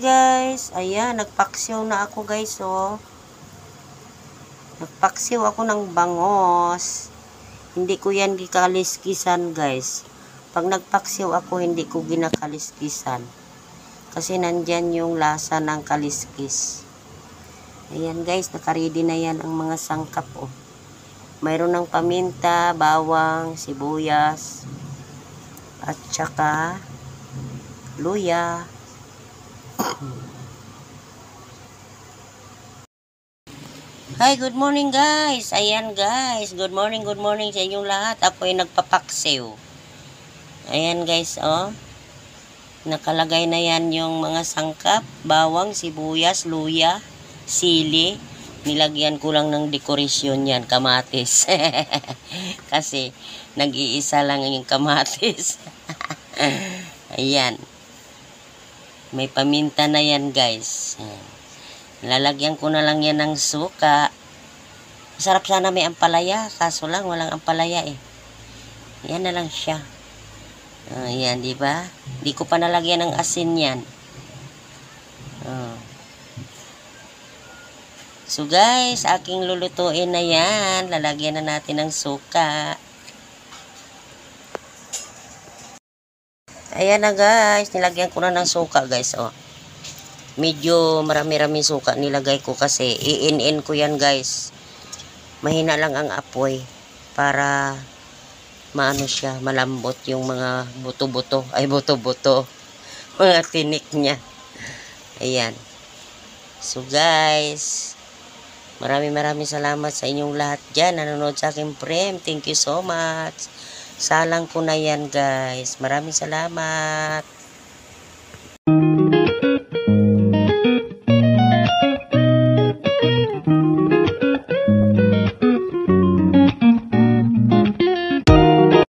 guys, ayan, nagpaksiw na ako guys, oh. Nagpaksiw ako ng bangos. Hindi ko yan gikaliskisan guys. Pag nagpaksiw ako, hindi ko ginakaliskisan. Kasi nandyan yung lasa ng kaliskis. Ayan guys, nakaready na yan ang mga sangkap, oh. Mayroon ng paminta, bawang, sibuyas, at saka luya. Hi, good morning guys. Ayan guys, good morning sa inyong lahat. Ako ay nagpapaksiw. Ayan guys, oh. Nakalagay na yan yung mga sangkap, bawang, sibuyas, luya, sili. Nilagyan ko lang ng dekorasyon yan, kamatis. Kasi nag-iisa lang yung kamatis. Ayan. May paminta na yan guys. Lalagyan ko na lang yan ng suka. Sarap sana may ampalaya. Kaso lang walang ampalaya eh. Yan na lang siya. Ayan, di ba? Di ko pa nalagyan ng asin yan. So guys, aking lulutuin na yan. Lalagyan na natin ng suka. Ayan na guys. Nilagyan ko na ng suka guys. Oh. Medyo marami-rami suka nilagay ko kasi iin-in ko yan guys. Mahina lang ang apoy para maano siya, malambot yung mga buto-buto. Ay, buto-buto. Mga tinik niya. Ayan. So guys, maraming salamat sa inyong lahat dyan. Nanonood sa aking frame. Thank you so much. Salang ko na yan guys. Maraming salamat.